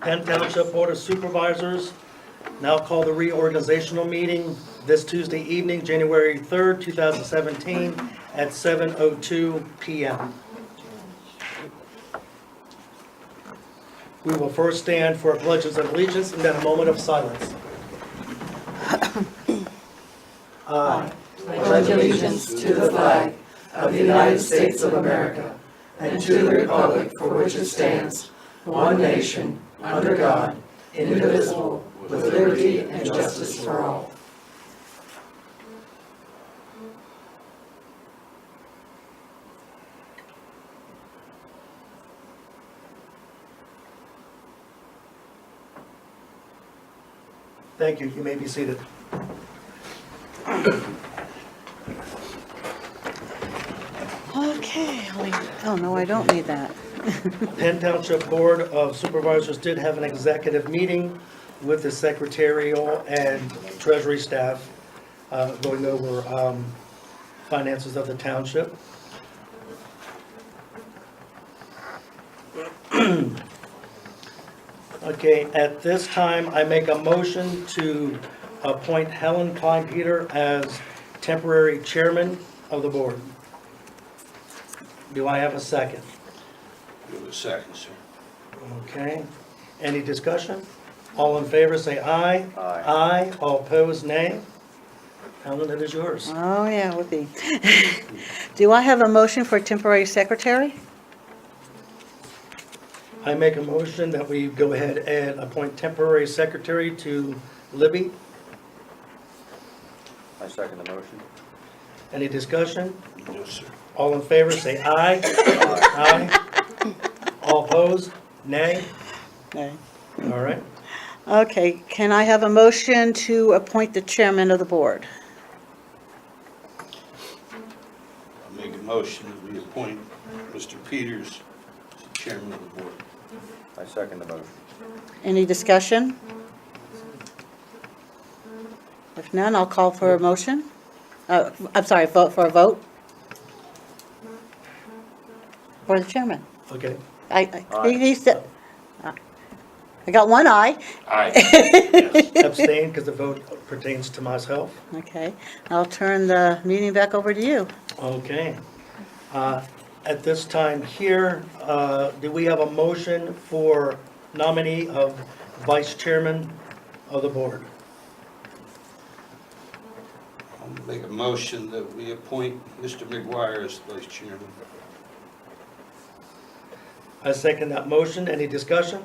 Penn Township Board of Supervisors now call the reorganizational meeting this Tuesday evening, January 3rd, 2017, at 7:02 p.m. We will first stand for a pledge of allegiance and then a moment of silence. I pledge allegiance to the flag of the United States of America and to the republic for which it stands, one nation, under God, indivisible, with liberty and justice for all. Thank you. You may be seated. Okay, oh no, I don't need that. Penn Township Board of Supervisors did have an executive meeting with the secretarial and treasury staff going over finances of the township. Okay, at this time, I make a motion to appoint Helen Klein-Peter as temporary chairman of the board. Do I have a second? Give it a second, sir. Okay, any discussion? All in favor, say aye. Aye. Aye, all opposed, nay. Helen, it is yours. Oh, yeah, would be. Do I have a motion for temporary secretary? I make a motion that we go ahead and appoint temporary secretary to Libby. I second the motion. Any discussion? No, sir. All in favor, say aye. Aye. All opposed, nay. No. All right. Okay, can I have a motion to appoint the chairman of the board? I make a motion that we appoint Mr. Peters as the chairman of the board. I second the motion. Any discussion? If none, I'll call for a motion. I'm sorry, vote for a vote. For the chairman. Okay. He said, I got one aye. Aye. Yes. Abstain because the vote pertains to myself. Okay, I'll turn the meeting back over to you. Okay. At this time here, do we have a motion for nominee of vice chairman of the board? I'll make a motion that we appoint Mr. McGuire as vice chairman. I second that motion. Any discussion?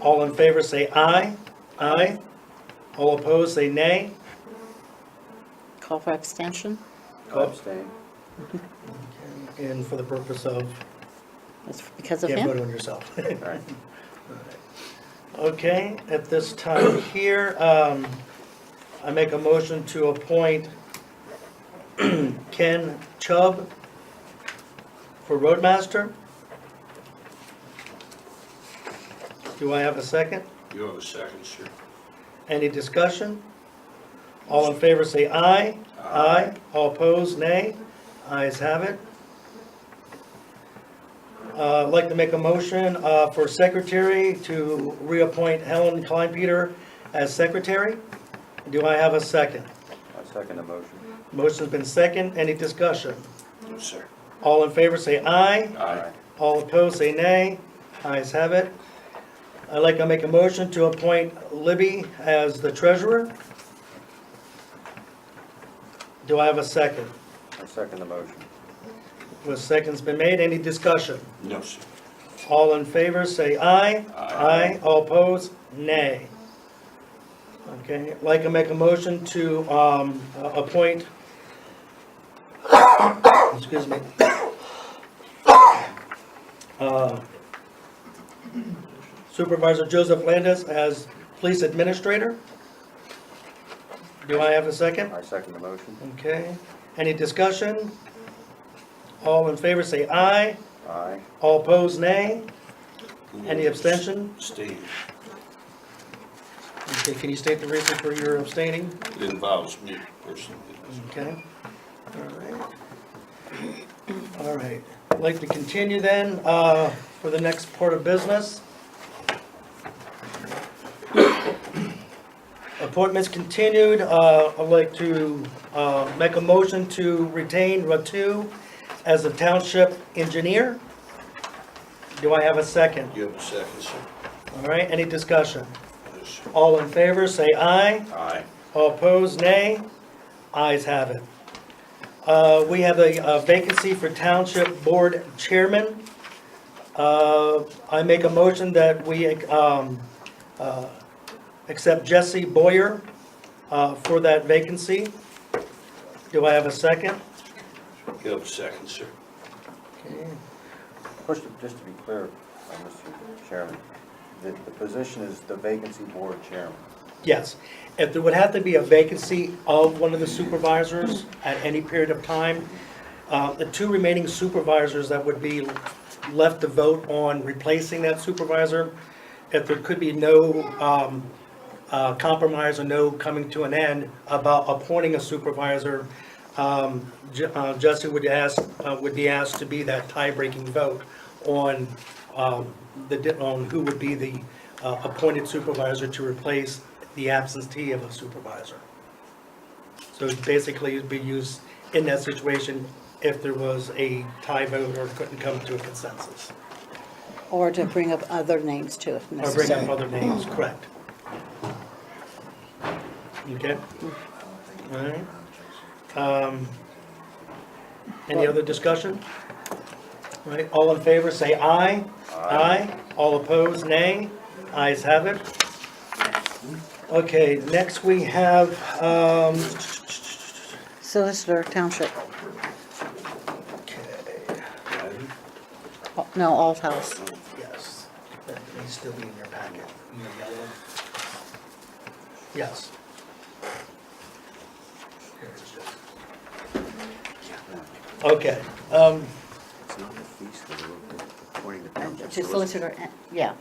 All in favor say aye. Aye. All opposed say nay. Call for abstention. I abstain. And for the purpose of, That's because of can't vote him. on yourself. Right. Okay, at this time here, I make a motion to appoint Ken Chubb for roadmaster. Do I have a second? You have a second, sir. Any discussion? All in favor say aye. Aye. All opposed, nay. Ayes have it. I'd like to make a motion for secretary to reappoint Helen Klein-Peter as secretary. Do I have a second? I second the motion. Motion's been second. Any discussion? No, sir. All in favor say aye. Aye. All opposed say nay. Ayes have it. I'd like to make a motion to appoint Libby as the treasurer. Do I have a second? I second the motion. The second's been made. Any discussion? No, sir. All in favor, say aye. Aye. All opposed, nay. Okay, I'd like to make a motion to appoint, excuse me, Supervisor Joseph Landis as police administrator. Do I have a second? I second the motion. Okay, any discussion? All in favor, say aye. Aye. All opposed, nay. Any abstention? Abstain. Okay, can you state the reason for your abstaining? It involves me personally. Okay. All right. All right. like to continue then for the next part of business. Appointments continued. I'd like to make a motion to retain Ratu as a township engineer. Do I have a second? You have a second, sir? All right, any discussion? No, sir. All in favor, say aye. Aye. All opposed, nay. Ayes have it. We have a vacancy for Township Board Chairman. I make a motion that we accept Jesse Boyer for that vacancy. Do I have a second? You have a second, sir? Okay. First, just to be clear, Mr. Chairman, the position is the vacancy board chairman. Yes. If there would have to be a vacancy of one of the supervisors at any period of time, the two remaining supervisors that would be left to vote on replacing that supervisor, if there could be no compromise or no coming to an end about appointing a supervisor, Jesse would be asked to be that tie-breaking vote on on who would be the appointed supervisor to replace the absentee of a supervisor. So basically, it'd be used in that situation if there was a tie vote or couldn't come to a consensus. Or to bring up other names too, if Or bring up necessary. other names, correct. Okay? All right. Any other discussion? All right, all in favor, say aye. Aye. All opposed, nay. Ayes have it. Okay, next we have, Solicitor Township, okay, Oh, no, Althouse. yes, that may still be in your packet, your yellow. Yes. Here it is. Okay, It's not the fee schedule, it's appointing the township To solicitor, yeah,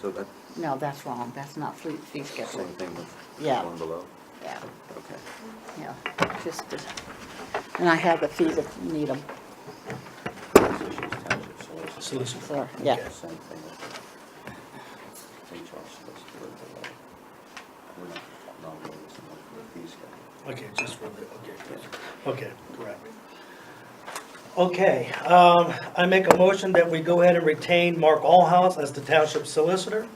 So that's no, that's wrong, that's not fee the schedule. same thing with the Yeah. one below? Yeah, Okay. yeah, just, and I have the fees if you need them, Position is township solicitor. solicitor. so, yeah. Okay. Same thing with the HR solicitor below. We're not nominating someone for the fee schedule. Okay, just for the, okay, correct. Okay, I make a motion that we go ahead and retain Mark Allhouse as the township solicitor.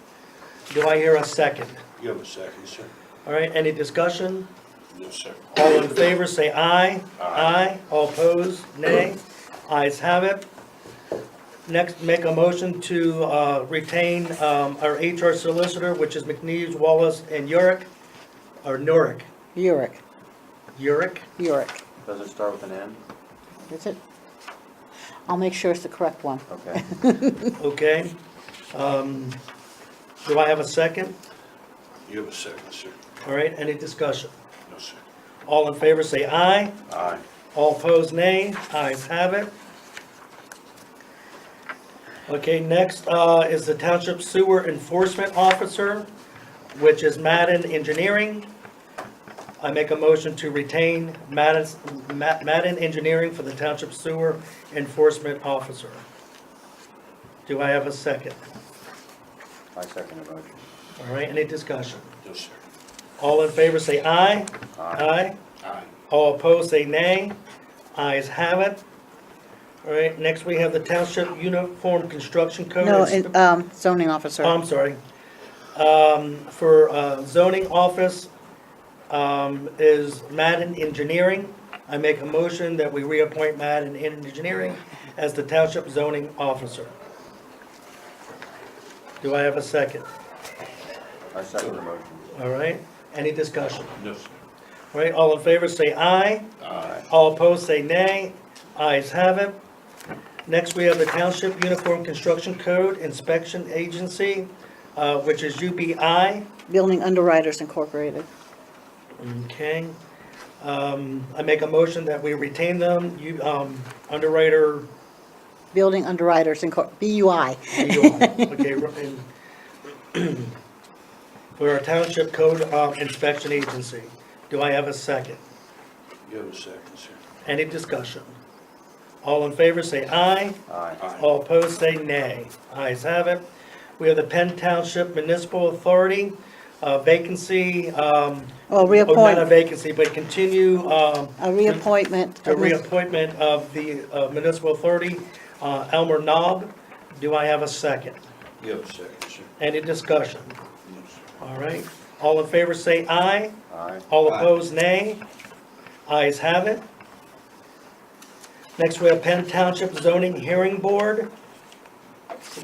Do I hear a second? You have a second, sir? All right, any discussion? No, sir. All in favor, say aye. Aye. All opposed, nay. Ayes have it. Next, make a motion to retain our HR solicitor, which is McNeves, Wallace, and Urick, or Nurick. Urick, Urick? Urick, Does it start with an N? is it? I'll make sure it's the correct one. Okay. Okay. Do I have a second? You have a second, sir? All right, any discussion? No, sir. All in favor, say aye. Aye. All opposed, nay. Ayes have it. Okay, next is the Township Sewer Enforcement Officer, which is Madden Engineering. I make a motion to retain Madden Engineering for the Township Sewer Enforcement Officer. Do I have a second? I second the motion. All right, any discussion? No, sir. All in favor, say aye. Aye. Aye. All opposed, say nay. Ayes have it. All right, next we have the Township Uniform Construction Code. No, zoning officer. Oh, I'm sorry. For zoning office is Madden Engineering. I make a motion that we reappoint Madden Engineering as the Township Zoning Officer. Do I have a second? I second the motion. All right, any discussion? No, sir. All right, all in favor, say aye. Aye. All opposed, say nay. Ayes have it. Next, we have the Township Uniform Construction Code Inspection Agency, which is UBI. Building Underwriters Incorporated. Okay. I make a motion that we retain them, underwriter, Building Underwriters BUI. okay, for our Township Code Inspection Agency. Do I have a second? You have a second, sir? Any discussion? All in favor, say aye. Aye. Aye. All opposed, say nay. Ayes have it. We have the Penn Township Municipal Authority vacancy, Well, not a reappoint, vacancy, but continue a reappointment. the of Ms. reappointment of the Municipal Authority, Elmer Knob. Do I have a second? You have a second, sir. Any discussion? No, sir. All right. All in favor, say aye. Aye. All Aye. opposed, nay. Ayes have it. Next, we have Penn Township Zoning Hearing Board.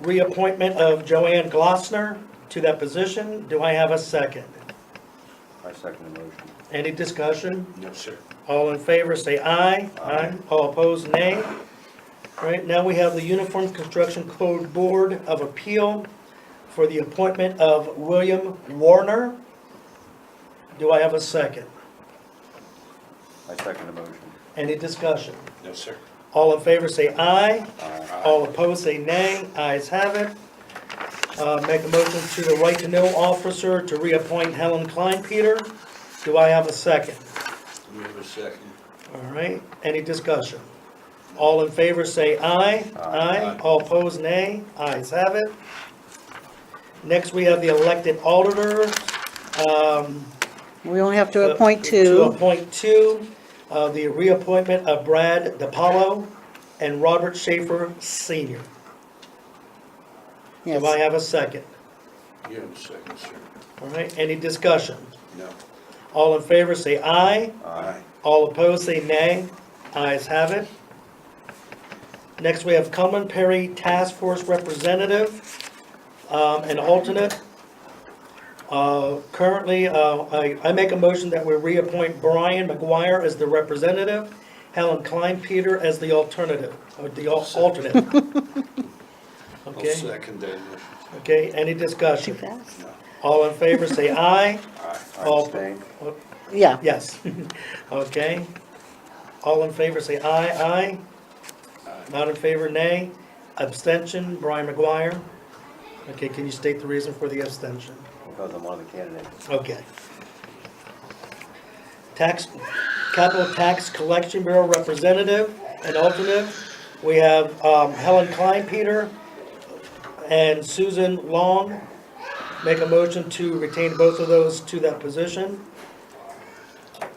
Reappointment of Joanne Glossner to that position. Do I have a second? I second the motion. Any discussion? No, sir. All in favor, say aye. Aye. All opposed, nay. All right, now we have the Uniform Construction Code Board of Appeal for the appointment of William Warner. Do I have a second? I second the motion. Any discussion? No, sir. All in favor, say aye. Aye. All opposed, say nay. Ayes have it. Make a motion to the Right to Know officer to reappoint Helen Kleinpeter. Do I have a second? You have a second. All right, any discussion? All in favor, say aye. Aye. All opposed, nay. Ayes have it. Next, we have the elected auditor. We only have to appoint To two. appoint two, the reappointment of Brad DiPaolo and Robert Schaefer Senior. Yes. Do I have a second? You have a second, sir. All right, any discussion? No. All in favor, say aye. Aye. All opposed, say nay. Ayes have it. Next, we have Cumberland Perry Task Force Representative, an alternate. Currently, I make a motion that we reappoint Brian McGuire as the representative, Helen Kleinpeter as the alternative, or the alternate. I'll Okay, second that motion. okay, any Too discussion? fast? No. All in favor, say aye. Aye. I All- abstain. Yeah. Yes, okay. All in favor, say aye, aye. Aye. Not in favor, nay. Abstention, Brian McGuire. Okay, can you state the reason for the abstention? Because I'm one of the candidates. Okay. Capital Tax Collection Bureau Representative and alternate, we have Helen Kleinpeter and Susan Long. Make a motion to retain both of those to that position.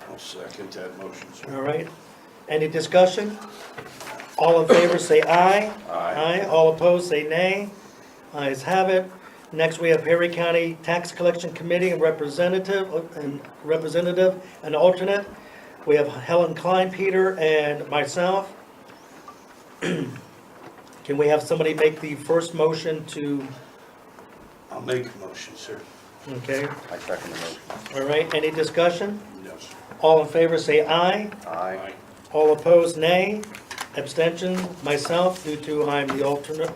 I'll second that motion, sir. All right. Any discussion? All in favor, say aye. Aye. All opposed, say nay. Ayes have it. Next, we have Perry County Tax Collection Committee and representative, and alternate. We have Helen Kleinpeter and myself. Can we have somebody make the first motion to, I'll make a motion, sir. okay, I second the motion. all right, any discussion? No, sir. All in favor, say aye. Aye. All opposed, nay. Abstention, myself, due to I'm the alternate.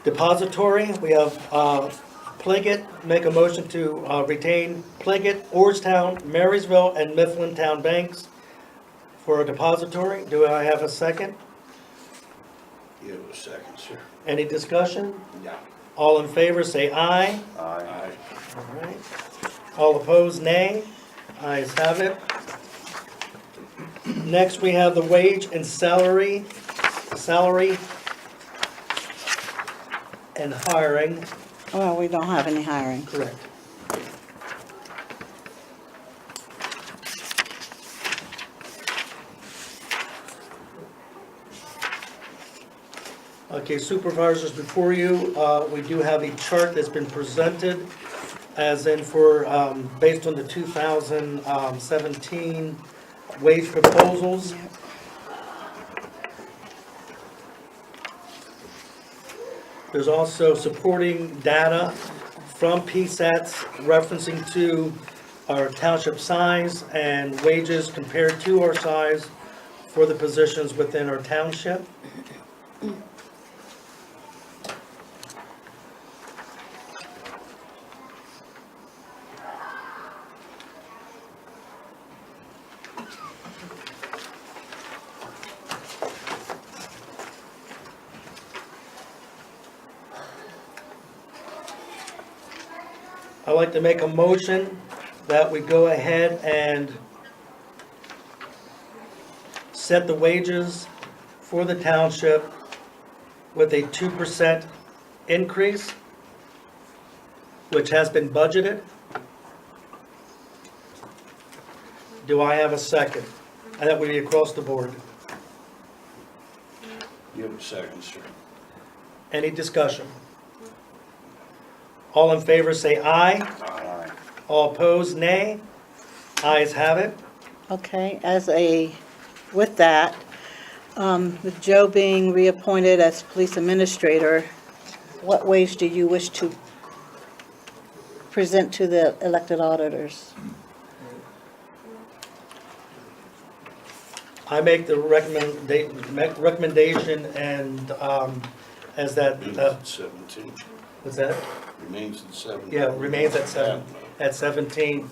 Depository, we have Pliggett, make a motion to retain Pliggett, Orrstown, Marysville, and Mifflin Town Banks for a depository. Do I have a second? You have a second, sir. Any discussion? No. All in favor, say aye. Aye. Aye. All right. All opposed, nay. Ayes have it. Next, we have the wage and salary and hiring. Well, we don't have any hiring. Correct. Okay, supervisors, before you, we do have a chart that's been presented, as in for, based on the 2017 wage proposals. There's also supporting data from PSATs referencing to our township size and wages compared to our size for the positions within our township. I'd like to make a motion that we go ahead and set the wages for the township with a 2% increase, which has been budgeted. Do I have a second? And that would be across the board. You have a second, sir. Any discussion? All in favor say aye. Aye. All opposed, nay. Ayes have it. Okay, with that, with Joe being reappointed as police administrator, what wage do you wish to present to the elected auditors? I make the recommendation and, as that, Remains at 17. what's that? Remains at 17. Yeah, remains at 17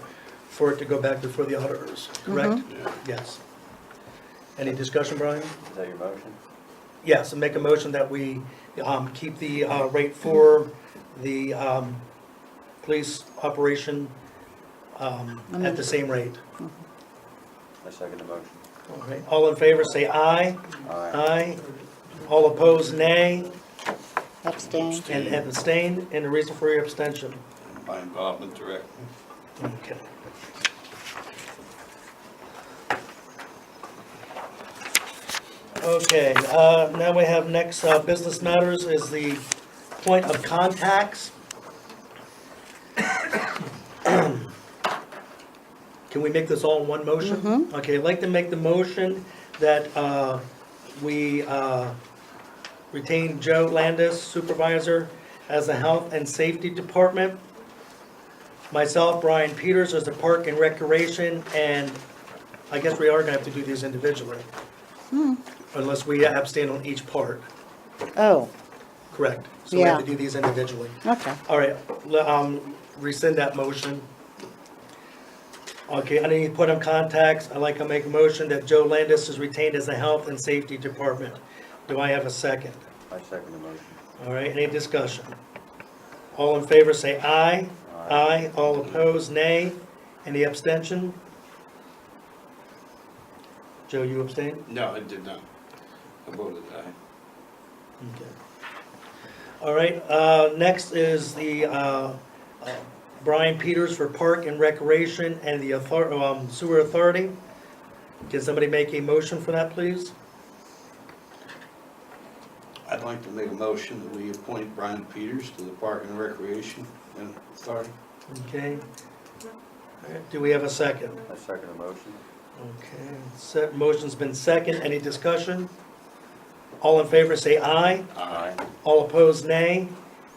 for it to go back before the auditors, correct? Yeah. Yes. Any discussion, Brian? Is that your motion? Yes, and make a motion that we keep the rate for the police operation at the same rate. I second the motion. All right. All in favor, say aye. Aye. Aye. All opposed, nay. Abstain? And abstain, and the reason for your abstention. My involvement directly. Okay. Okay, now we have next business matters is the point of contacts. Can we make this all in one motion? Okay, I'd like to make the motion that we retain Joe Landis, supervisor, as the Health and Safety Department. Myself, Brian Peters, as the Park and Recreation, and I guess we are gonna have to do these individually. Unless we abstain on each part, Oh, correct? So we have to Yeah. do these individually. okay. All right, rescind that motion. Okay, I need to put on contacts. I'd like to make a motion that Joe Landis is retained as the Health and Safety Department. Do I have a second? I second the motion. All right, any discussion? All in favor say aye. Aye. All opposed, nay. Any abstention? Joe, you abstain? No, I did not. I voted aye. Okay. All right, next is the Brian Peters for Park and Recreation and the Sewer Authority. Can somebody make a motion for that, please? I'd like to make a motion that we appoint Brian Peters to the Park and Recreation and Authority. Okay. All right, do we have a second? I second the motion. Okay, motion's been second. Any discussion? All in favor say aye. Aye. All opposed, nay.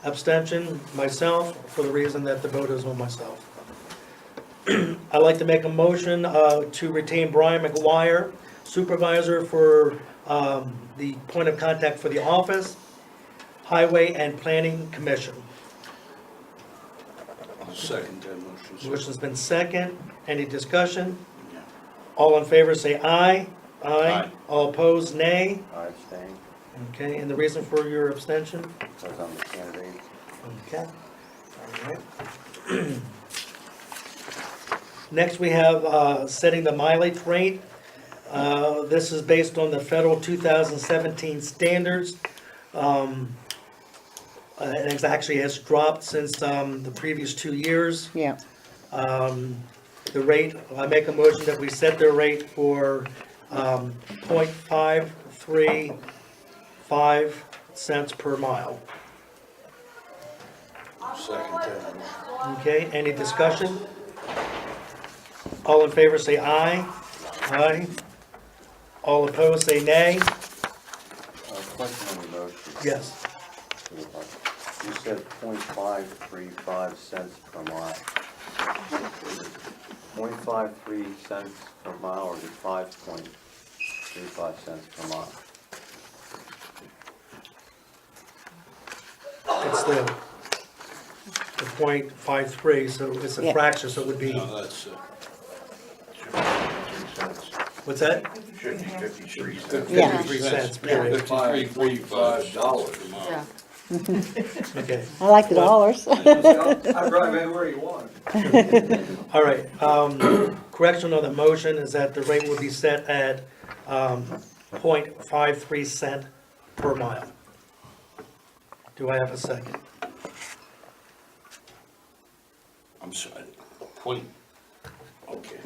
Abstention, myself, for the reason that the vote is on myself. I'd like to make a motion to retain Brian McGuire, supervisor for the point of contact for the office, Highway and Planning Commission. I'll second that motion, sir. Motion's been second. Any discussion? Yeah. All in favor say aye. Aye. All opposed, nay. I abstain, Okay, and the reason for your abstention? because I'm the candidate. Okay. All right. Next, we have setting the mileage rate. This is based on the federal 2017 standards. And it actually has dropped since the previous 2 years. Yeah, The rate, I make a motion that we set the rate for 0.535 cents per mile. Second that motion. Okay, any discussion? All in favor say aye. Aye. All opposed say nay. Question on the motion. Yes. You said 0.535 cents per mile. 0.53 cents per mile or is it 5.35 cents per mile? It's the 0.53, so it's a Yeah. fraction, so it would be, No, that's, 53 cents. what's that? Should be 53 cents. 53 cents, period. $55 per mile. Okay, I like the dollars. I drive anywhere you want. all right. Correction on the motion is that the rate will be set at .53 cent per mile. Do I have a second? I'm sorry, point, okay.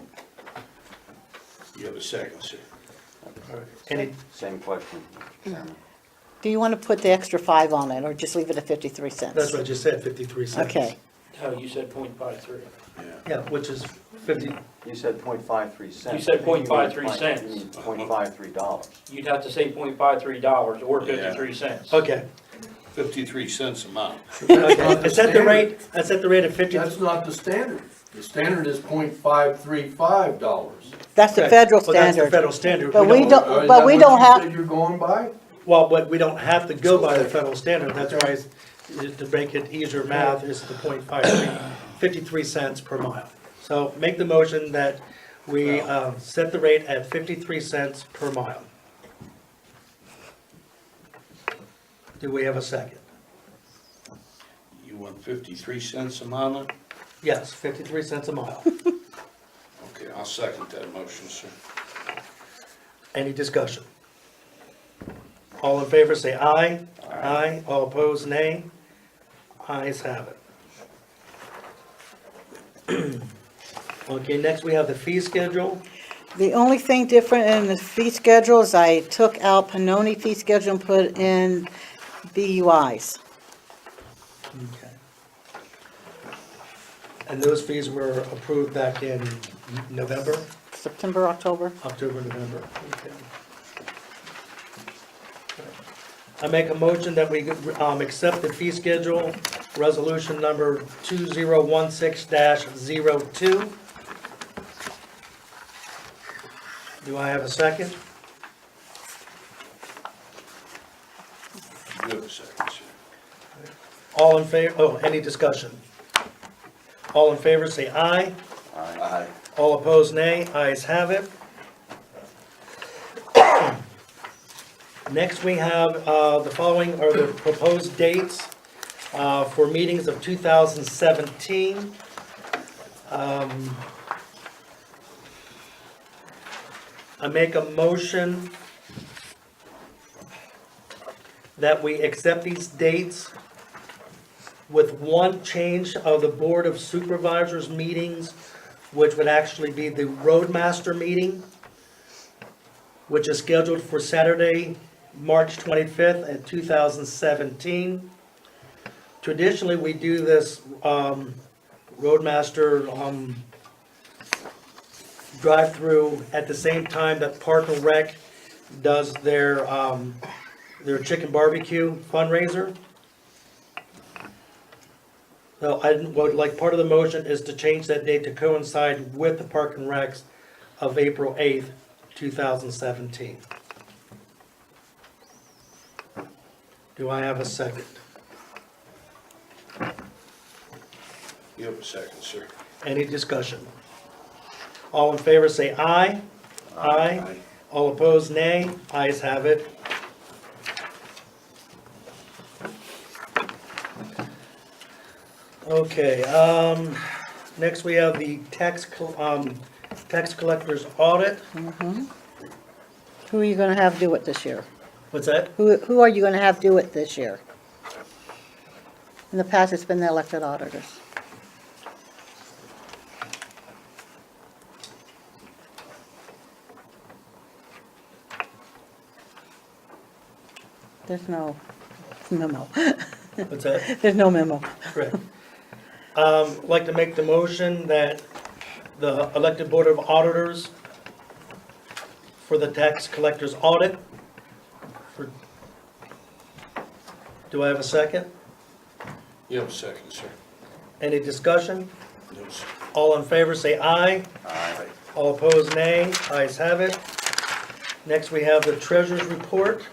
You have a second, sir. Any, Same question, Chairman. Do you want to put the extra 5 on it, or just leave it at 53 cents? that's what I just said, 53 cents. Okay, No, you said .53. Yeah. Yeah, which is 50, You said .53 cents. You said .53 cents. You mean $0.53. You'd have to say $0.53 or 53 cents. okay. 53 cents a mile. Okay, I set the rate at 50, That's not the standard. The standard is $0.535. that's the okay, federal well, that's the standard. federal standard. But we Is don't, that but we what don't you have, said you're going by? Well, but we don't have to go by the federal standard, that's why, to make it easier math, is the .53, 53 cents per mile. So make the motion that we set the rate at 53 cents per mile. Do we have a second? You want 53 cents a mile? Yes, 53 cents a mile. Okay, I'll second that motion, sir. Any discussion? All in favor, say aye. Aye. All opposed, nay. Ayes have it. Okay, next we have the fee schedule. the only thing different in the fee schedule is I took out Panoni fee schedule and put in BUIs. Okay. And those fees were approved back in November, September, October. October, November. Okay. I make a motion that we accept the fee schedule, resolution number 2016-02. Do I have a second? You have a second, sir. All in favor, oh, any discussion? All in favor, say aye. Aye. All opposed, nay. Ayes have it. Next, we have the following are the proposed dates for meetings of 2017. I make a motion that we accept these dates with one change of the Board of Supervisors meetings, which would actually be the Roadmaster meeting, which is scheduled for Saturday, March 25th in 2017. Traditionally, we do this Roadmaster drive-through at the same time that Park and Rec does their chicken barbecue fundraiser. So I would like, part of the motion is to change that date to coincide with the Park and Recs of April 8th, 2017. Do I have a second? You have a second, sir. Any discussion? All in favor say aye. Aye. All opposed, nay. Ayes have it. Okay, next we have the tax collector's audit. Who are you gonna have do it this year? What's that? Who are you gonna have do it this year? In the past, it's been the elected auditors. There's no memo. What's that? There's no memo. Correct. I'd like to make the motion that the elected Board of Auditors for the tax collector's audit. Do I have a second? You have a second, sir. Any discussion? No, sir. All in favor say aye. Aye. All opposed, nay. Ayes have it. Next, we have the treasurer's report.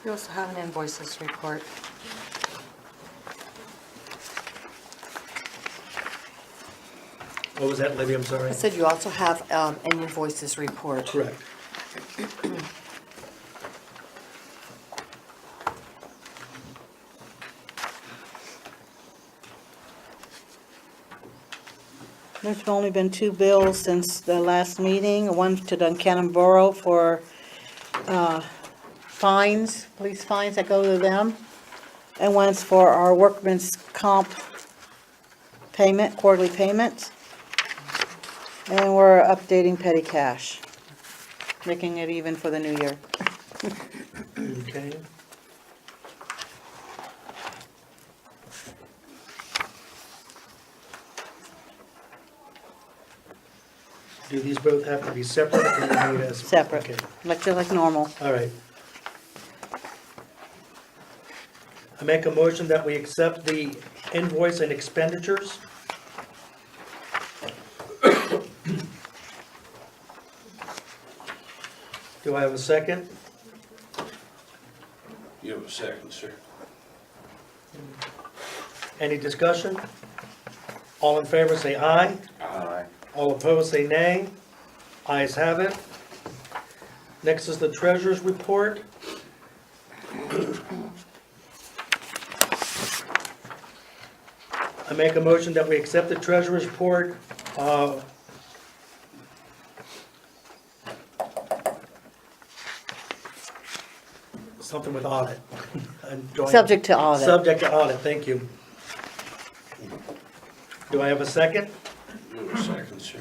We also have an invoices report. What was that, Libby? I'm sorry. I said you also have an invoices report. Correct. There's only been 2 bills since the last meeting. One to Duncannon Borough for fines, police fines that go to them. And one's for our workman's comp payment, quarterly payments. And we're updating petty cash, making it even for the new year. Okay. Do these both have to be separate or can you do it as? Separate. Okay, Just like normal. all right. I make a motion that we accept the invoice and expenditures. Do I have a second? You have a second, sir. Any discussion? All in favor say aye. Aye. All opposed say nay. Ayes have it. Next is the treasurer's report. I make a motion that we accept the treasurer's report. Something with audit. I'm drawing- Subject to audit. Subject to audit, thank you. Do I have a second? You have a second, sir.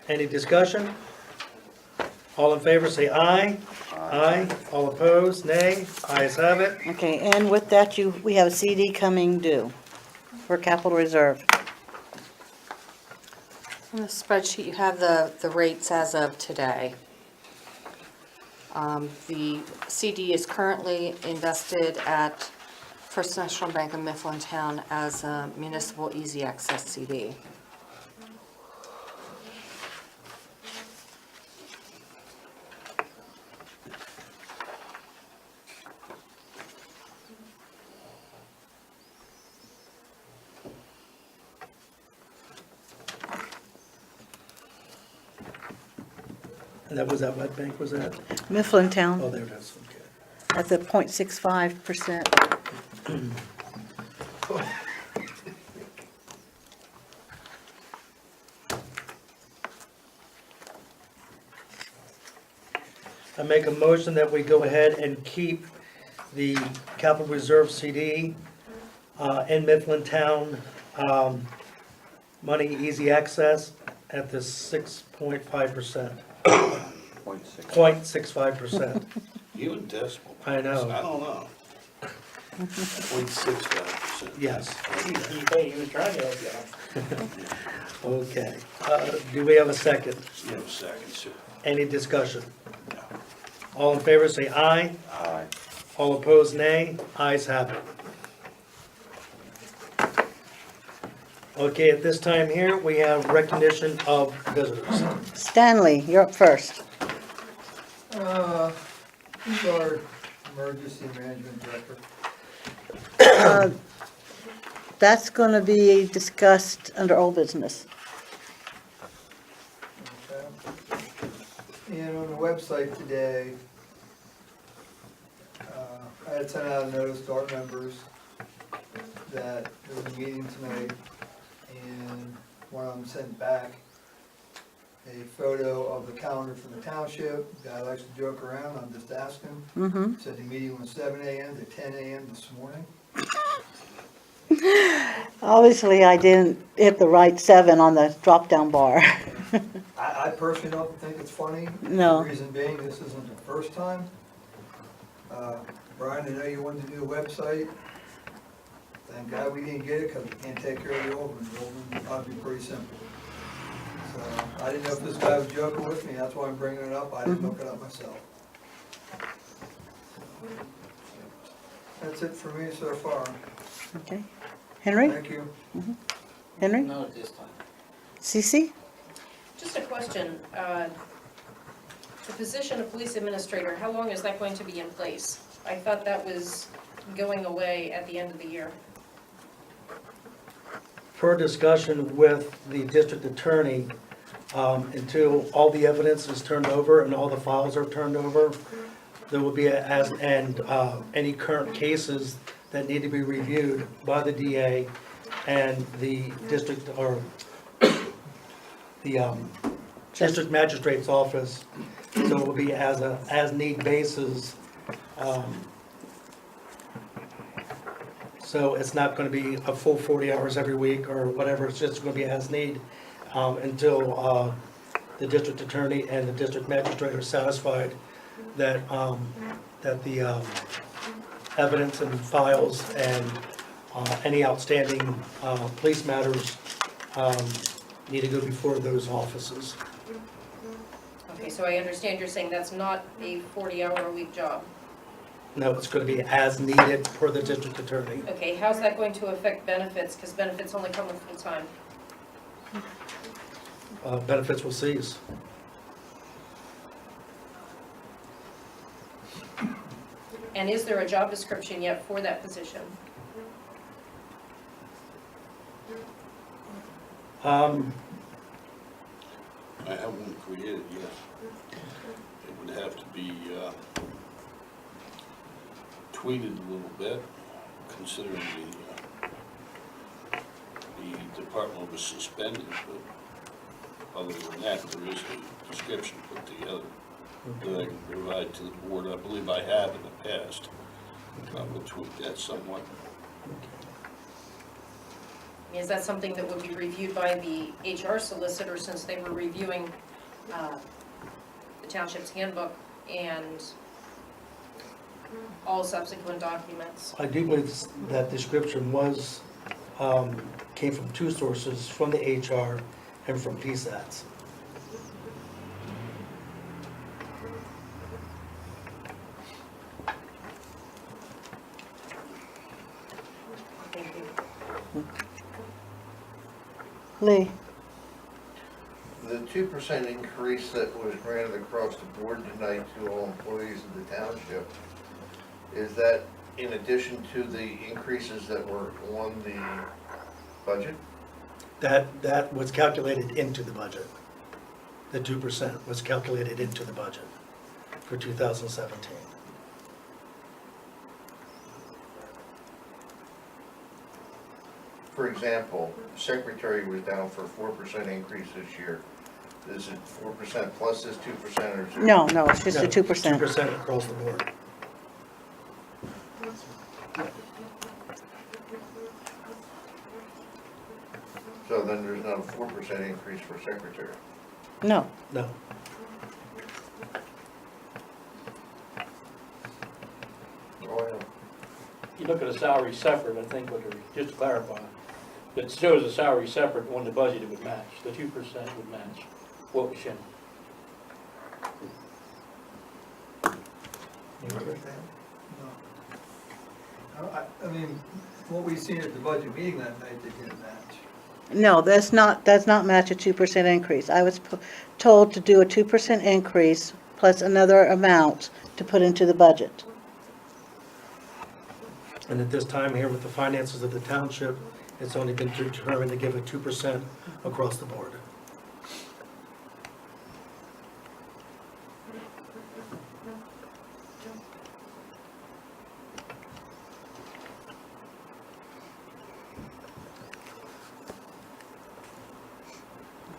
Any discussion? All in favor say aye. Aye. All opposed, nay. Ayes have it. Okay, and with that, we have a CD coming due for capital reserve. On the spreadsheet, you have the rates as of today. The CD is currently invested at First National Bank of Mifflintown as a municipal easy access CD. And that was at what bank was that? Mifflintown Oh, there it is, okay. at the 0.65%. I make a motion that we go ahead and keep the capital reserve CD in Mifflintown, money easy access at the 6.5%, 0.65%. You and decimal. I know. I don't know. 0.65%. Yes, Hey, he was trying to help you out. okay. Do we have a second? You have a second, sir. Any discussion? All in favor say aye. Aye. All opposed, nay. Ayes have it. Okay, at this time here, we have recognition of visitors. Stanley, you're up first. Who's our emergency management director? That's going to be discussed under old business. Okay. And on the website today, I had sent out a notice to our members that there's a meeting tonight, and one of them sent back a photo of the calendar from the township. Guy likes to joke around, I'm just asking. Mm-hmm. Said the meeting was 7 a.m. to 10 a.m. this morning. Obviously, I didn't hit the right 7 on the drop-down bar. I personally don't think it's funny. No. The reason being, this isn't the first time. Brian, I know you wanted to do a website. Thank God we didn't get it because we can't take care of the old one. The old one ought to be pretty simple. So I didn't know if this guy was joking with me, that's why I'm bringing it up. I didn't look it up myself. That's it for me so far. Okay. Henry? Thank you. Henry? Not at this time. Cece? Just a question, the position of police administrator, how long is that going to be in place? I thought that was going away at the end of the year. Per discussion with the district attorney, until all the evidence is turned over and all the files are turned over, there will be, any current cases that need to be reviewed by the DA and the district or district magistrate's office, so it will be as a, as-need basis. So it's not gonna be a full 40 hours every week or whatever, it's just gonna be as need, until, the district attorney and the district magistrate are satisfied that, that the, evidence and files and, any outstanding, police matters, need to go before those offices. Okay, so I understand you're saying that's not a 40-hour-a-week job. No, it's gonna be as needed per the district attorney. Okay, how's that going to affect benefits? Because benefits only come with full-time. Benefits will cease. And is there a job description yet for that position? I have one created, yes. It would have to be tweeted a little bit, considering the department was suspended, but other than that, there is a description put together that I can provide to the board. I believe I have in the past. I will tweak that somewhat. Is that something that would be reviewed by the HR solicitor, since they were reviewing the township's handbook and all subsequent documents? I do believe that description was, came from two sources, from the HR and from PSATs. Thank you. Lee? The 2% increase that was granted across the board tonight to all employees of the township, is that in addition to the increases that were on the budget? That was calculated into the budget. The 2% was calculated into the budget for 2017. For example, secretary was down for a 4% increase this year. Is it 4% plus this 2% or? No, it's just No, the 2%. 2% across the board. So then there's not a 4% increase for secretary? No, No. Oh, yeah. You look at a salary separate, I think what they're, just to clarify, it shows a salary separate on the budget, it would match, the 2% would match what we should. You understand? No. I mean, what we seen at the budget meeting that night, they didn't match. no, does not match a 2% increase. I was told to do a 2% increase plus another amount to put into the budget. And at this time here with the finances of the township, it's only been determined to give a 2% across the board.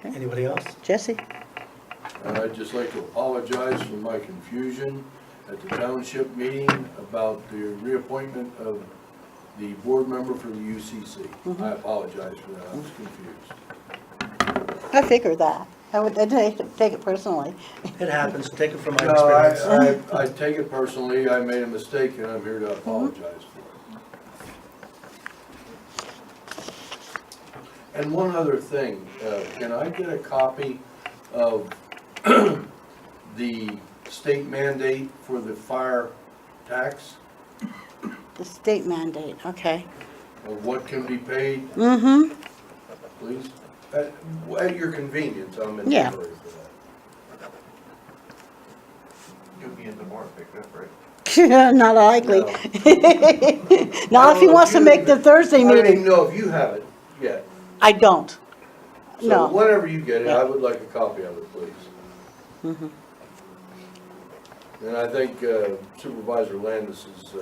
Okay. Anybody else? Jesse? I'd just like to apologize for my confusion at the township meeting about the reappointment of the board member for the UCC. I apologize for that, I was confused. I figured that. I'd take it personally. It happens, take it from my No, experience. I take it personally, I made a mistake and I'm here to apologize for it. And one other thing, can I get a copy of the state mandate for the fire tax? The state mandate, okay. Of what can be paid, Mm-hmm. please? At your convenience, I'm in Yeah. for that. You'll be in tomorrow, pick up, right? Not likely. No. Not if he wants to make the Thursday I don't even meeting. know if you have it yet. I don't. So No. whenever you get it, Yeah. I would like a copy of it, please. Mhm. And I think Supervisor Landis's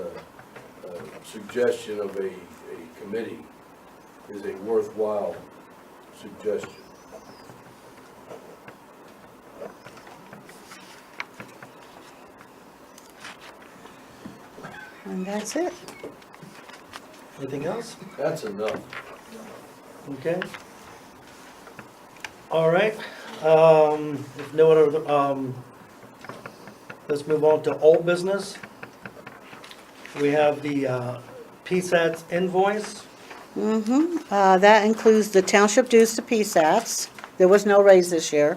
suggestion of a committee is a worthwhile suggestion. And that's it. Anything else? That's enough. Okay. All right, if no other, let's move on to old business. We have the PSATS invoice. That includes the township dues to PSATs. There was no raise this year.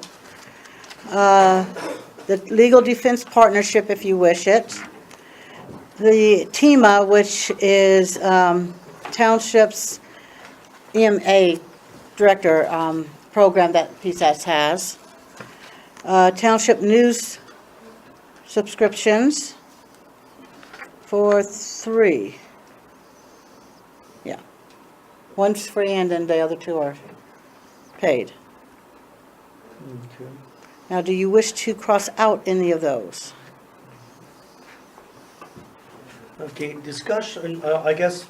The legal defense partnership, if you wish it. The TEMA, which is Township's EMA Director program that PSATs has. Township news subscriptions for 3. Yeah. One's free and then the other 2 are paid. Okay. Now, do you wish to cross out any of those? Okay, discussion, I guess,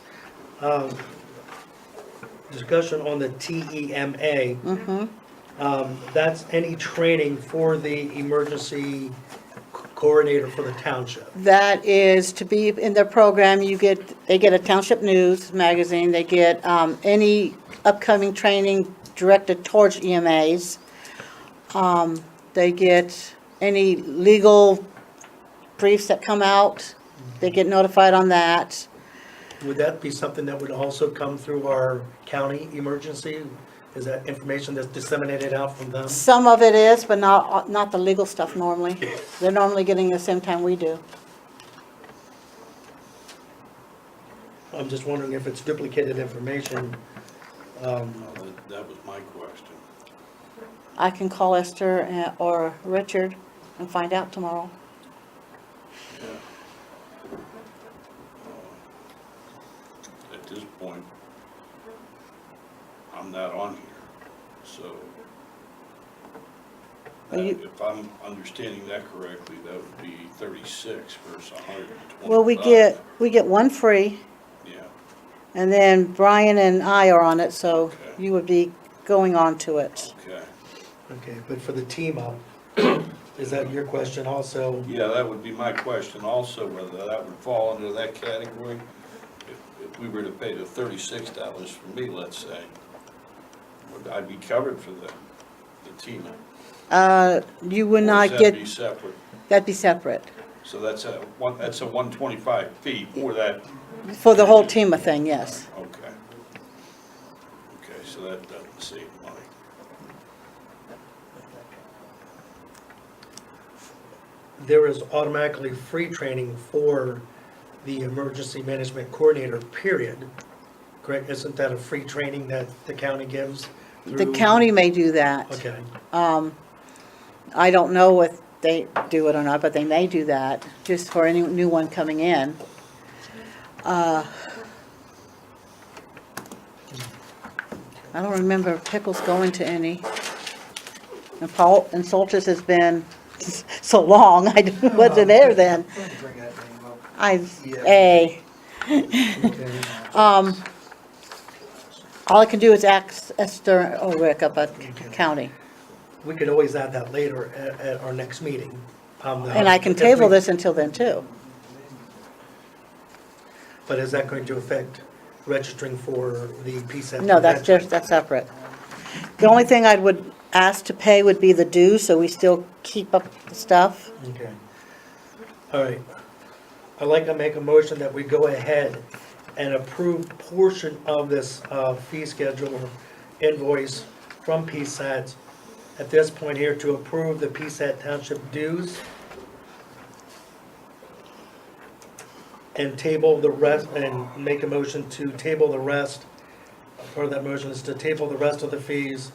discussion on the TEMA. That's any training for the emergency coordinator for the township. That is to be in their program, they get a township news magazine, they get any upcoming training directed towards EMAs. They get any legal briefs that come out, they get notified on that. Would that be something that would also come through our county emergency? Is that information that's disseminated out from them? Some of it is, but not the legal stuff normally. They're normally getting it the same time we do. I'm just wondering if it's duplicated information. That was my question. I can call Esther or Richard and find out tomorrow. Yeah. At this point, I'm not on here, so Well, you- if I'm understanding that correctly, that would be 36 versus 125. Well, we get one free, Yeah, and then Brian and I are on it, so Okay. you would be going on to it. okay. Okay, but for the team up, is that your question also? Yeah, that would be my question also, whether that would fall under that category. If we were to pay the $36 for me, let's say, would I be covered for the team? You would Or not does get, that be separate? that'd be separate, So that's a 125 fee for that, for the whole TEMA thing, yes. okay. Okay, so that doesn't save money. There is automatically free training for the emergency management coordinator, period. Correct? Isn't that a free training that the county gives? The through- county may do that. Okay, I don't know if they do it or not, but they may do that, just for any new one coming in. I don't remember Pickles going to any. And Paul, and Soltis has been so long, I wasn't there then. Bring that name up. okay. All I can do is ask Esther or Rick up at county. We could always add that later at our next meeting. And I can table this until then too. But is that going to affect registering for the PSAT? No, that's separate. The only thing I would ask to pay would be the dues, so we still keep up the stuff. Okay. All right. I'd like to make a motion that we go ahead and approve portion of this fee schedule invoice from PSAT at this point here to approve the PSAT Township dues and table the rest, and make a motion to table the rest. Part of that motion is to table the rest of the fees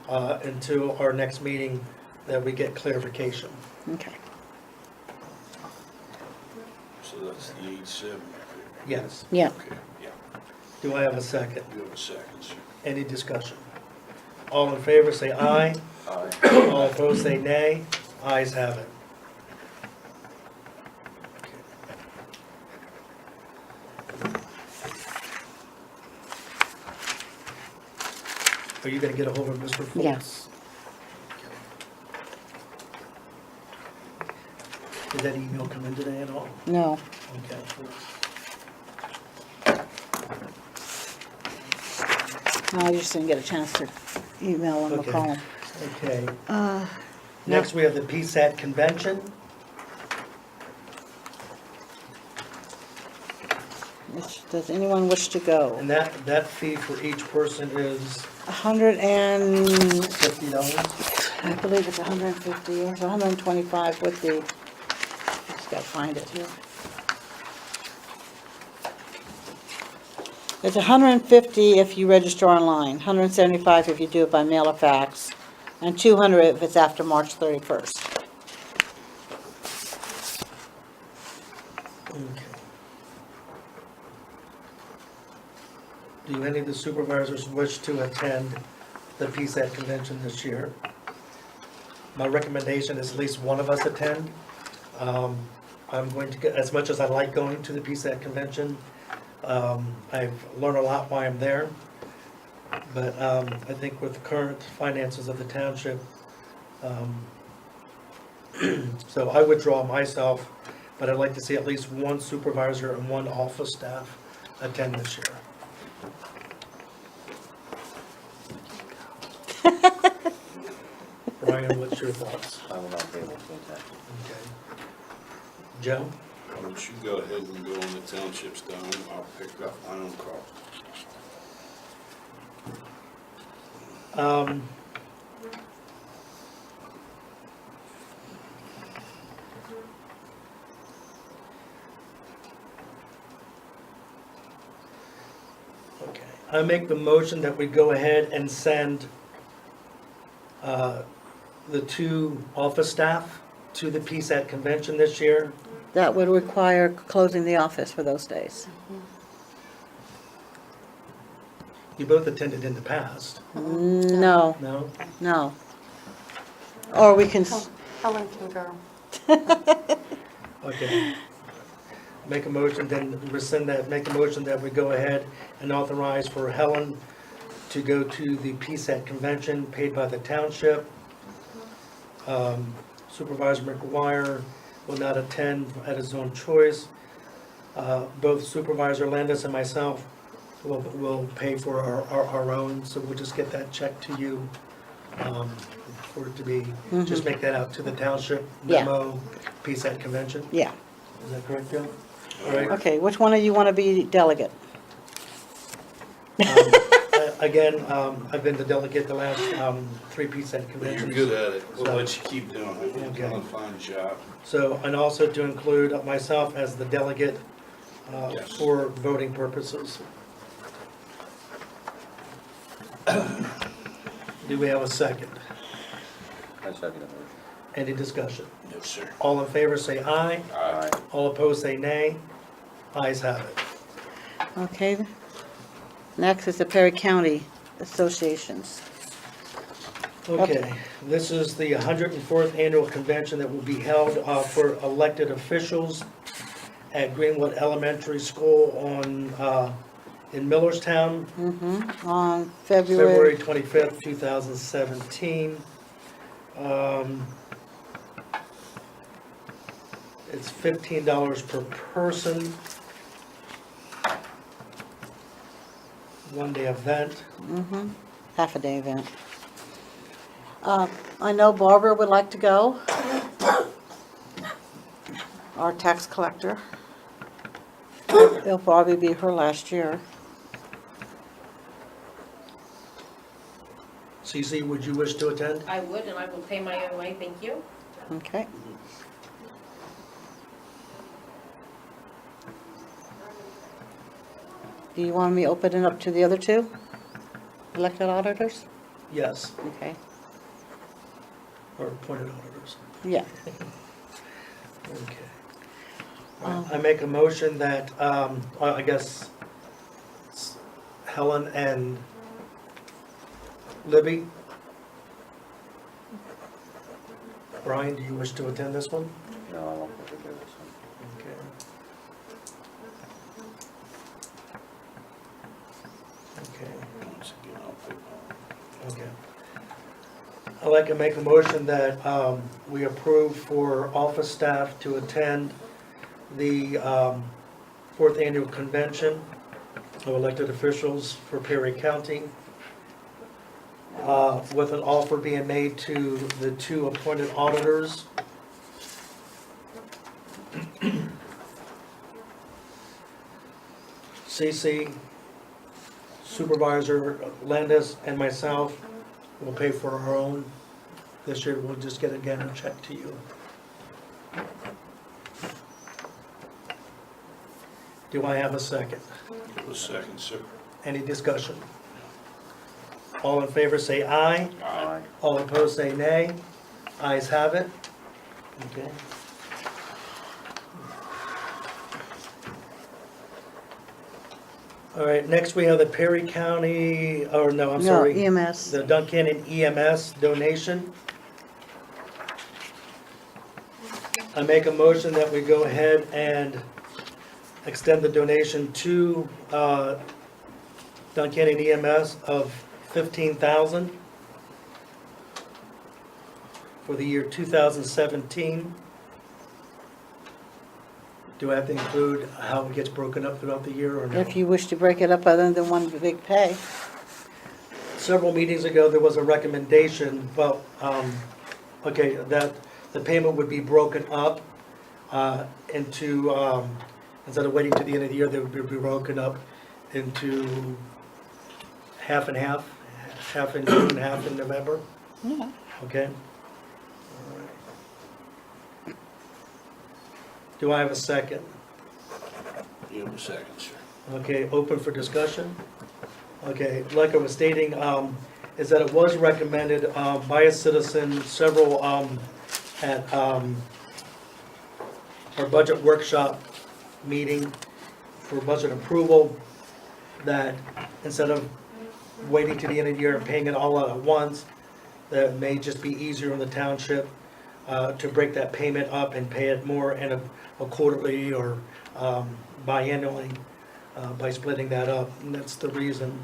until our next meeting, that we get clarification. Okay. So that's the 870. Yes. Yeah. Okay, yeah. Do I have a second? You have a second, sir. Any discussion? All in favor, say aye. Aye. All opposed, say nay. Ayes have it. Are you gonna get a hold of Mr. Foltz? Yes. Did that email come in today at all? No. Okay. I just didn't get a chance to email them or Okay. call them. Okay. No. Next, we have the PSAT convention. Does anyone wish to go? And that fee for each person is $100 and, $50. I believe it's 150 or 125 with the, just gotta find it here. It's 150 if you register online, 175 if you do it by mail or fax, and 200 if it's after March 31st. Okay. Do any of the supervisors wish to attend the PSAT convention this year? My recommendation is at least one of us attend. I'm going to, as much as I like going to the PSAT convention, I've learned a lot while I'm there. But I think with the current finances of the township, so I withdraw myself, but I'd like to see at least one supervisor and one office staff attend this year. Brian, what's your thoughts? I will not be able to attend. Okay. Joe? Why don't you go ahead and go on the township's dime, I'll pick up my own call. Okay, I make the motion that we go ahead and send the two office staff to the PSAT convention this year. That would require closing the office for those days. You both attended in the past, No, no? no. Or we can, Helen can go. Okay. Make a motion, then rescind that, make a motion that we go ahead and authorize for Helen to go to the PSAT convention paid by the township. Supervisor McGuire will not attend at his own choice. Both Supervisor Landis and myself will pay for our own, so we'll just get that check to you, for it to be, just make that out to the township Yeah. memo, PSAT convention. yeah. Is that correct, Joe? All right. Okay, which one of you want to be delegate? Again, I've been the delegate the last 3 PSAT But conventions. you're good at it, we'll So- let you keep doing it, you're Okay. doing a fine job. So, and also to include myself as the delegate Yes. for voting purposes. Do we have a second? I second the motion. Any discussion? Yes, sir. All in favor say aye. Aye. All opposed say nay. Ayes have it. Okay. Next is the Perry County Associations. Okay, this is the 104th annual convention that will be held for elected officials at Greenwood Elementary School in Millerstown, On February February, 25th, 2017. It's $15 per person. One-day event. half-a-day event. I know Barbara would like to go. Our tax collector. It'll probably be her last year. CC, would you wish to attend? I would, and I will pay my own way, thank you. Okay. Do you want me to open it up to the other two? Elected auditors? Yes, Okay, or appointed auditors. yeah. Okay. I make a motion that, I guess, Helen and Libby. Brian, do you wish to attend this one? No, I won't be able to do this one. Okay. Okay. Once again, I'll pick my Okay. I'd like to make a motion that we approve for office staff to attend the 4th Annual Convention of Elected Officials for Perry County with an offer being made to the two appointed auditors. CC, Supervisor Landis, and myself will pay for our own. This year, we'll just get again a check to you. Do I have a second? A second, sir. Any discussion? All in favor say aye. Aye. All opposed say nay. Ayes have it. Okay. All right, next we have the Perry County, or no, I'm No, sorry. EMS. The Duncan and EMS donation. I make a motion that we go ahead and extend the donation to Duncan and EMS of $15,000 for the year 2017. Do I have to include how it gets broken up throughout the year or no? If you wish to break it up other than one big pay. Several meetings ago, there was a recommendation, well, okay, that the payment would be broken up into, instead of waiting to the end of the year, they would be broken up into half and half, half in June, half in November, Yeah. okay? All right. Do I have a second? You have a second, sir. Okay, open for discussion. Okay, like I was stating, is that it was recommended by a citizen, several at our budget workshop meeting for budget approval, that instead of waiting to the end of the year and paying it all out at once, that it may just be easier on the township to break that payment up and pay it more in a quarterly or biannually by splitting that up, and that's the reason,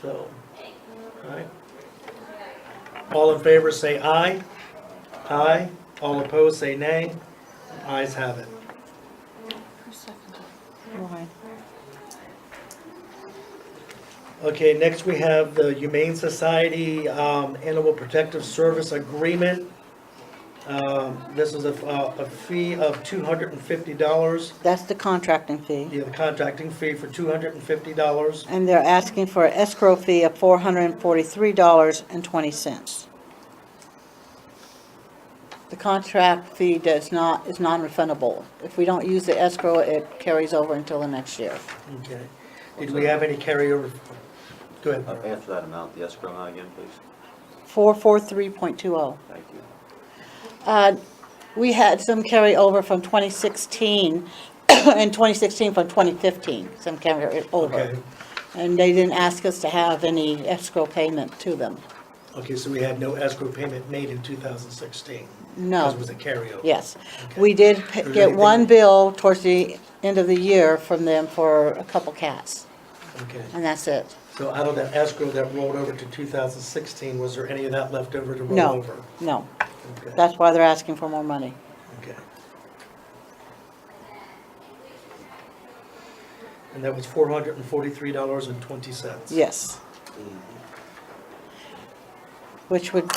so, all right. All in favor say aye. Aye. All opposed say nay. Ayes have it. Right. Okay, next we have the Humane Society Animal Protective Service Agreement. This is a fee of $250. That's the contracting fee. The contracting fee for $250. And they're asking for an escrow fee of $443.20. The contract fee is non-refundable. If we don't use the escrow, it carries over until the next year. Okay. Did we have any carryover? Go ahead. Barb. After that amount, the escrow amount again, please. 443.20. Thank you. We had some carryover from 2016, and 2016 from 2015, some carryover. Okay. And they didn't ask us to have any escrow payment to them. Okay, so we had no escrow payment made in 2016? No. Because it was a carryover? Yes. Okay. We did Is there get one anything- bill towards the end of the year from them for a couple cats, Okay. and that's it. So out of that escrow that rolled over to 2016, was there any of that left over to roll No. over? No, Okay. that's why they're asking for more money. Okay. And that was $443.20? Yes. Which would,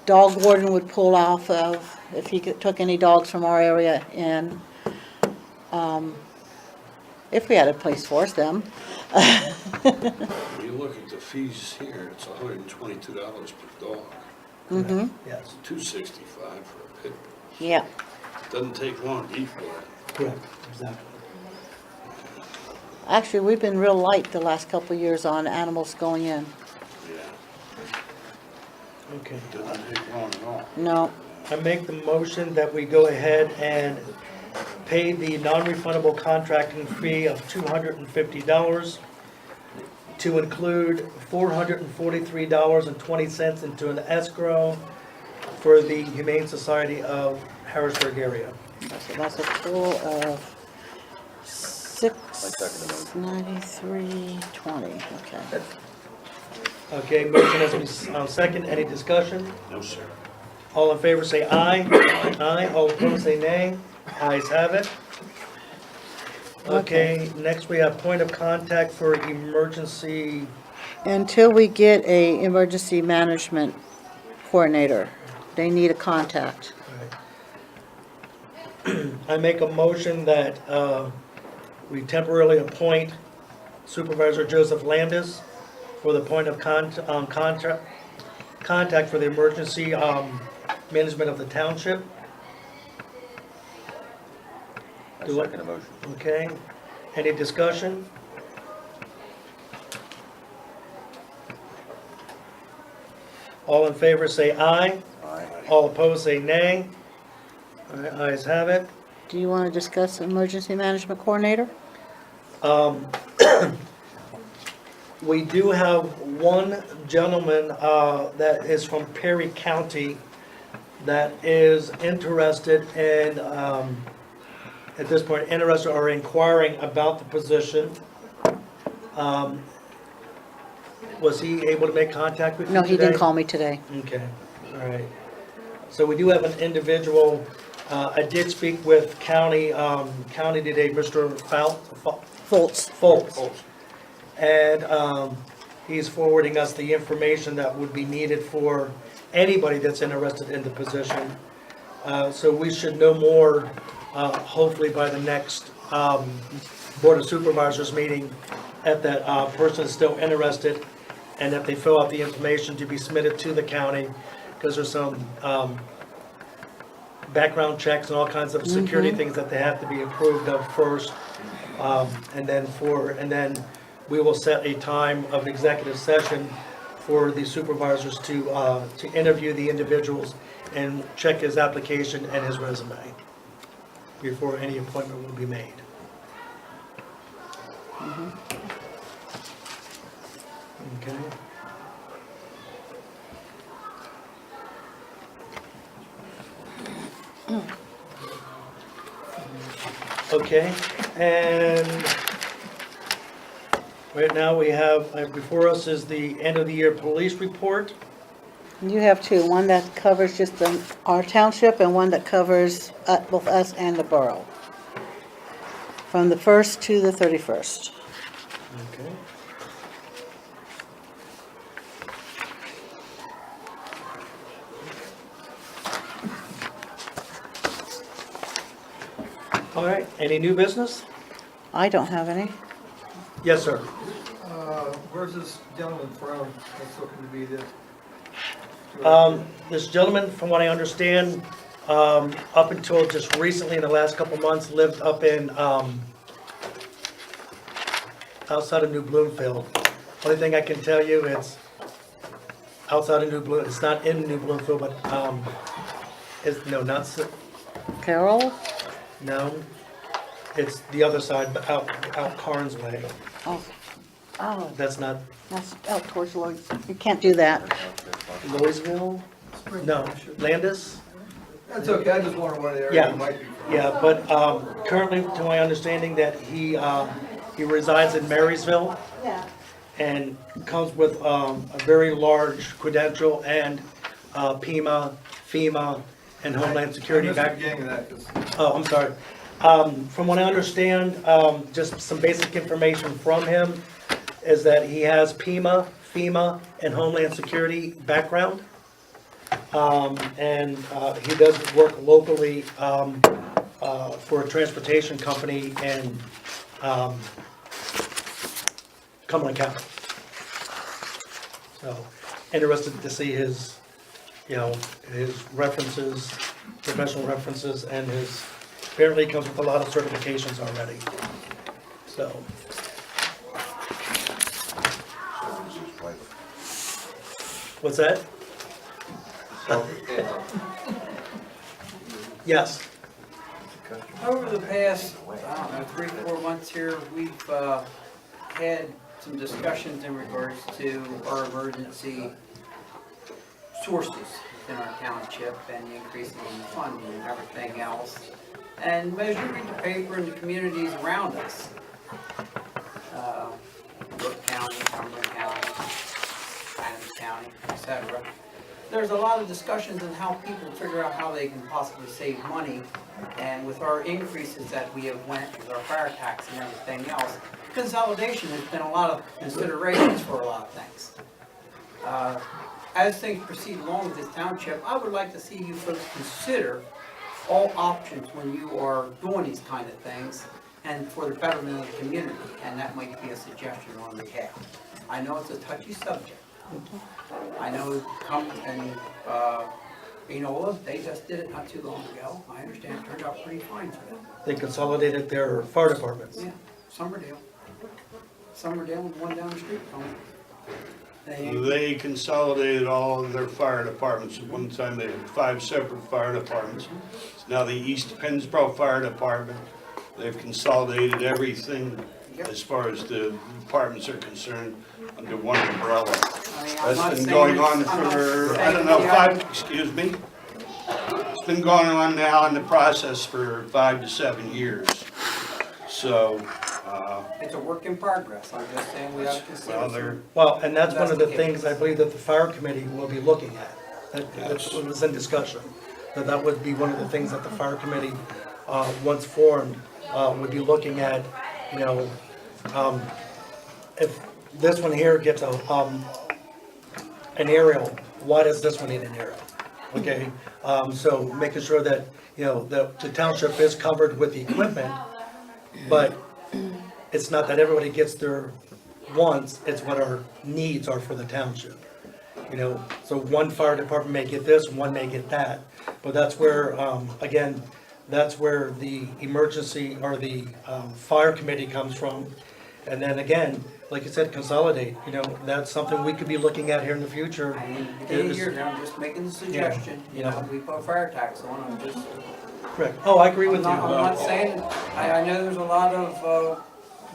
dog warden would pull off of, if he took any dogs from our area in, if we had a place for them. When you look at the fees here, it's $122 per dog, Mm-hmm, Yes, $265 for a pit bull. yeah. Doesn't take long to eat for it. correct, exactly. Actually, we've been real light the last couple of years on animals going in. Yeah, Okay. doesn't take long at all. No, I make the motion that we go ahead and pay the non-refundable contracting fee of $250 to include $443.20 into an escrow for the Humane Society of Harrisburg area. that's a total of motion. $693.20, okay. Okay, motion has been second. Any discussion? No, sir. All in favor say aye. Aye. All opposed say nay. Ayes have it. Okay, next we have point of contact for emergency Until we get a emergency management coordinator, they need a contact. I make a motion that we temporarily appoint Supervisor Joseph Landis for the point of contact for the emergency management of the township. I Do it. second the motion. Okay, any discussion? All in favor say aye. Aye. All opposed say nay. All right, ayes have it. Do you want to discuss emergency management coordinator? We do have one gentleman that is from Perry County that is interested in, at this point, interested or inquiring about the position. Was he able to make contact with you No, today? he didn't call me today. Okay, all right. So we do have an individual, I did speak with county today, Mr. Foltz. And he's forwarding us the information that would be needed for anybody that's interested in the position. So we should know more, hopefully by the next Board of Supervisors meeting, if that person is still interested, and if they fill out the information to be submitted to the county, because there's some background checks and all kinds of security things that they have to be approved of first. And then we will set a time of executive session for the supervisors to interview the individuals and check his application and his resume before any appointment will be made. Okay. Okay, and right now we have, before us is the end of the year police report. You have two, one that covers just our township and one that covers both us and the borough. From the 1st to the 31st. Okay. All right, any new business? I don't have any. Yes, sir. Where's this gentleman from that's looking to be the? This gentleman, from what I understand, up until just recently, in the last couple months, lived up in, outside of New Bloomfield. Only thing I can tell you, it's outside of New Bloom, it's not in New Bloomfield, but, it's, no, not, Carol? no. It's the other side, but out Carnes Way. Oh, That's not that's out towards Lloyd. You can't do that. Louisville? No, Landis? That's okay, I just wonder what area Yeah. you might be from. Yeah, but currently, to my understanding, that he resides in Marysville Yeah. and comes with a very large credential and FEMA, and Homeland Security I missed the back. beginning of that, 'cause Oh, I'm sorry. From what I understand, just some basic information from him is that he has FEMA, and Homeland Security background. And he does work locally for a transportation company in Cumberland County. So, interested to see his, his references, professional references, and his, apparently he comes with a lot of certifications already. So, what's that? Yes. Over the past, I don't know, 3-4 months here, we've had some discussions in regards to our emergency sources within our township and the increasing in funding and everything else. And as you read the paper in the communities around us, Brooke County, Cumberland County, Adams County, etc., there's a lot of discussions on how people figure out how they can possibly save money. And with our increases that we have went with our fire tax and everything else, consolidation has been a lot of considerations for a lot of things. As things proceed along with this township, I would like to see you folks consider all options when you are doing these kind of things and for the betterment of the community, and that might be a suggestion on behalf. I know it's a touchy subject. I know come and, Enola, they just did it not too long ago. I understand it turned out pretty fine for them. They consolidated their fire departments. Yeah, Summerdale and one down the street from them. They consolidated all of their fire departments. At one time, they had 5 separate fire departments. Now the East Pennsboro Fire Department, they've consolidated everything as far as the departments are concerned under one umbrella. That's been going on for, I don't know, excuse me? It's been going on now in the process for 5 to 7 years. So, It's a work in progress, I'm just saying we ought to consider. Well, and that's one of the things I believe that the fire committee will be looking at. That was in discussion. That would be one of the things that the fire committee, once formed, would be looking at, you know, if this one here gets an aerial, why does this one need an aerial? Okay, so making sure that, you know, the township is covered with the equipment, but it's not that everybody gets their wants, it's what our needs are for the township. You know, so one fire department may get this, one may get that, but that's where, again, that's where the emergency or the fire committee comes from. And then again, like you said, consolidate, you know, that's something we could be looking at here in the future. I mean, beginning here, now, I'm just making the suggestion, you know, we put a fire tax on, I'm just. Correct. Oh, I agree with you. I'm not saying, I know there's a lot of,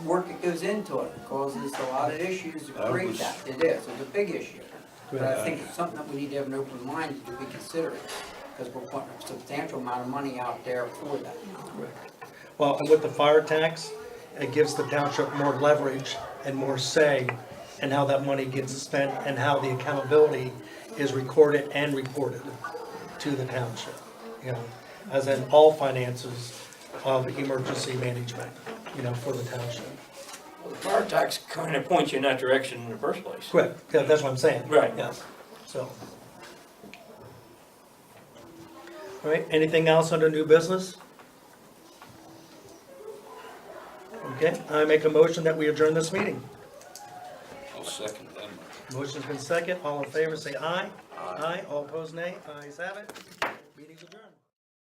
work that goes into it, causes a lot of issues to create that, it is, it's a big issue. But I think it's something that we need to have an open mind to be considering, because we're putting a substantial amount of money out there for that. Well, and with the fire tax, it gives the township more leverage and more say in how that money gets spent and how the accountability is recorded and reported to the township, you know, as in all finances of emergency management, you know, for the township. Well, the fire tax kind of points you in that direction in the first place. Correct, yeah, that's what I'm saying. Right. Yeah, so. All right, anything else under new business? Okay, I make a motion that we adjourn this meeting. I'll second that. Motion's been second, all in favor say aye. Aye. All opposed nay, ayes have it. Meeting's adjourned.